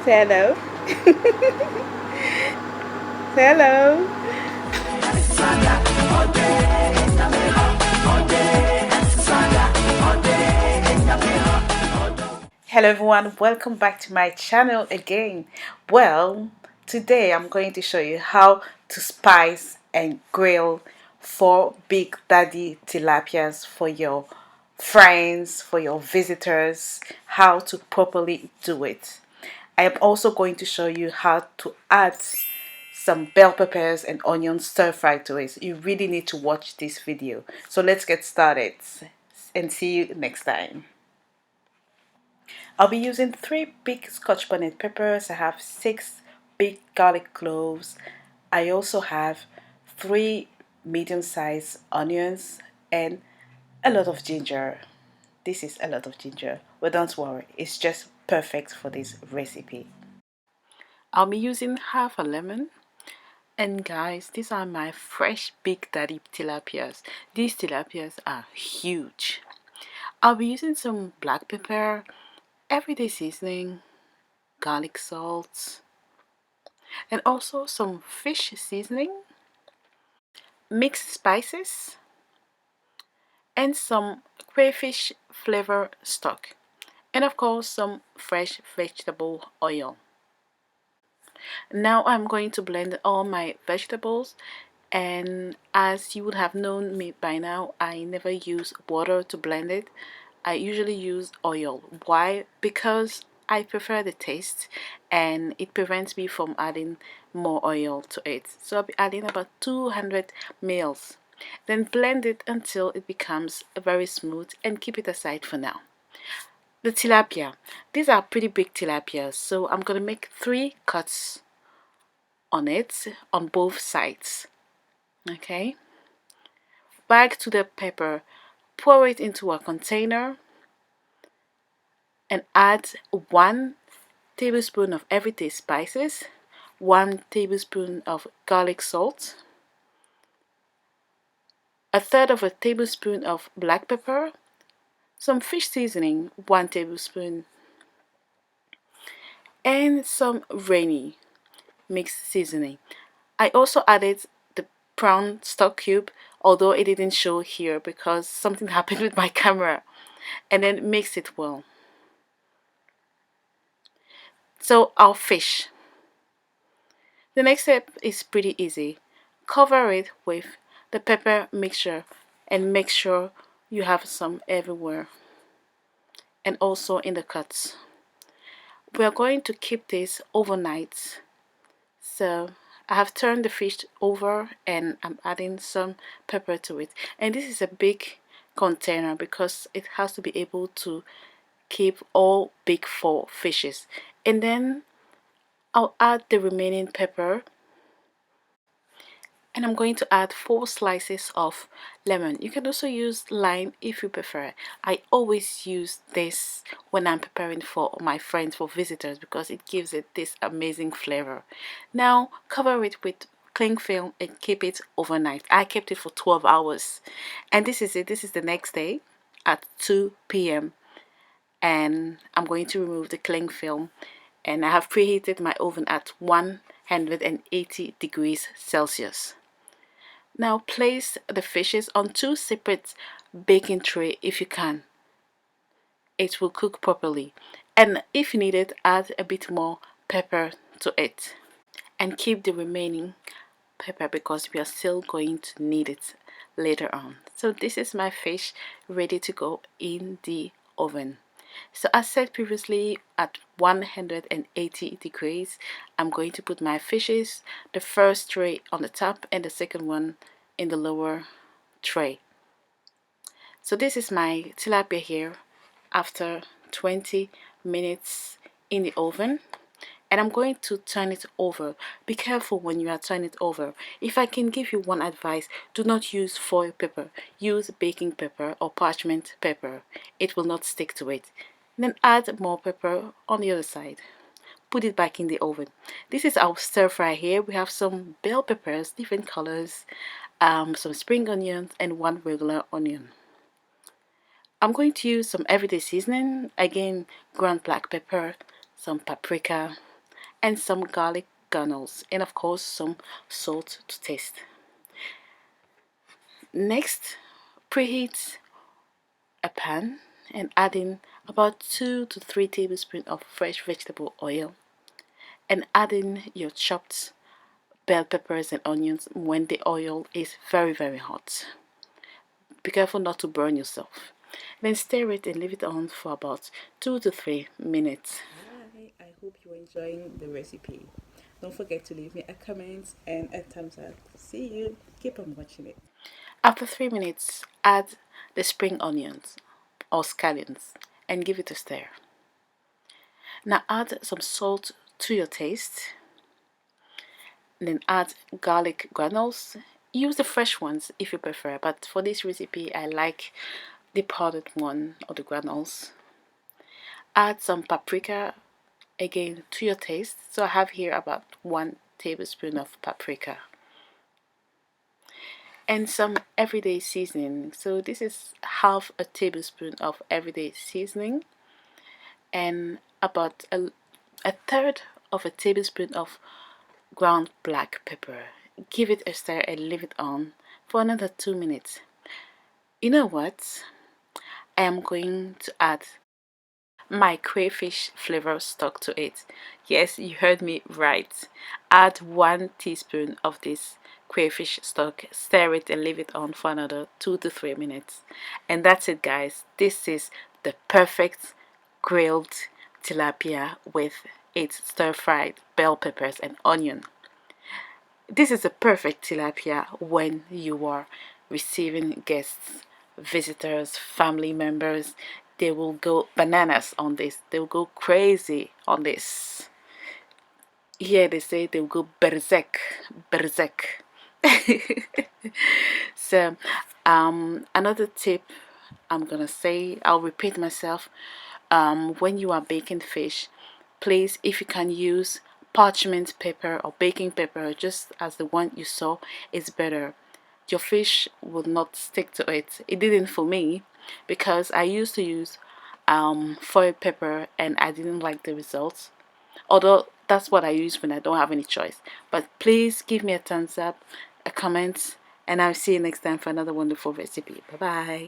Say hello. Say hello. Hello everyone, welcome back to my channel again. Well, today I'm going to show you how to spice and grill 4 big daddy tilapias for your friends, for your visitors, how to properly do it. I am also going to show you how to add some bell peppers and onion stir fry to it. You really need to watch this video. So let's get started and see you next time. I'll be using 3 big Scotch bonnet peppers. I have 6 big garlic cloves. I also have 3 medium-sized onions and a lot of ginger. This is a lot of ginger, but don't worry, it's just perfect for this recipe. I'll be using half a lemon. And guys, these are my fresh big daddy tilapias. These tilapias are huge. I'll be using some black pepper, everyday seasoning, garlic salt, and also some fish seasoning, mixed spices, and some crayfish flavor stock, and of course some fresh vegetable oil. Now I'm going to blend all my vegetables, and as you would have known me by now, I never use water to blend it. I usually use oil. Why? Because I prefer the taste and it prevents me from adding more oil to it. So I'll be adding about 200 mils. Then blend it until it becomes very smooth and keep it aside for now. The tilapia. These are pretty big tilapias, so I'm going to make 3 cuts on it on both sides. Okay. Back to the pepper. Pour it into a container and add 1 tablespoon of everyday spices, 1 tablespoon of garlic salt, a third of a tablespoon of black pepper, some fish seasoning, 1 tablespoon, and some rainy mixed seasoning. I also added the prawn stock cube, although it didn't show here because something happened with my camera, and then mix it well. So our fish. The next step is pretty easy. Cover it with the pepper mixture and make sure you have some everywhere and also in the cuts. We are going to keep this overnight. So I have turned the fish over and I'm adding some pepper to it. And this is a big container because it has to be able to keep all big 4 fishes. And then I'll add the remaining pepper, and I'm going to add 4 slices of lemon. You can also use lime if you prefer. I always use this when I'm preparing for my friends, for visitors, because it gives it this amazing flavor. Now cover it with cling film and keep it overnight. I kept it for 12 hours, and this is it. This is the next day at 2 p.m. and I'm going to remove the cling film, and I have preheated my oven at 180 degrees Celsius. Now place the fishes on 2 separate baking trays if you can. It will cook properly, and if you need it, add a bit more pepper to it and keep the remaining pepper because we are still going to need it later on. So this is my fish ready to go in the oven. So as said previously, at 180 degrees, I'm going to put my fishes, the first tray on the top and the second one in the lower tray. So this is my tilapia here after 20 minutes in the oven, and I'm going to turn it over. Be careful when you are turning it over. If I can give you one advice, do not use foil pepper. Use baking pepper or parchment pepper. It will not stick to it. Then add more pepper on the other side. Put it back in the oven. This is our stir fry here. We have some bell peppers, different colors, some spring onions, and 1 regular onion. I'm going to use some everyday seasoning, again ground black pepper, some paprika, and some garlic granules, and of course some salt to taste. Next, preheat a pan and add in about 2 to 3 tablespoons of fresh vegetable oil, and add in your chopped bell peppers and onions when the oil is very hot. Be careful not to burn yourself. Then stir it and leave it on for about 2 to 3 minutes. Hi, I hope you're enjoying the recipe. Don't forget to leave me a comment and a thumbs up. See you. Keep on watching it. After 3 minutes, add the spring onions or scallions and give it a stir. Now add some salt to your taste. And then add garlic granules. Use the fresh ones if you prefer, but for this recipe I like the powdered one or the granules. Add some paprika, again to your taste. So I have here about 1 tablespoon of paprika. And some everyday seasoning. So this is half a tablespoon of everyday seasoning, and about a third of a tablespoon of ground black pepper. Give it a stir and leave it on for another 2 minutes. You know what? I am going to add my crayfish flavor stock to it. Yes, you heard me right. Add 1 teaspoon of this crayfish stock, stir it and leave it on for another 2 to 3 minutes. And that's it, guys. This is the perfect grilled tilapia with its stir-fried bell peppers and onion. This is a perfect tilapia when you are receiving guests, visitors, family members. They will go bananas on this. They will go crazy on this. Here they say they will go berserk, berserk. So, another tip I'm gonna say, I'll repeat myself. When you are baking fish, please, if you can use parchment paper or baking paper, just as the one you saw, is better. Your fish will not stick to it. It didn't for me, because I used to use foil paper and I didn't like the results, although that's what I use when I don't have any choice. But please give me a thumbs up, a comment, and I'll see you next time for another wonderful recipe. Bye bye.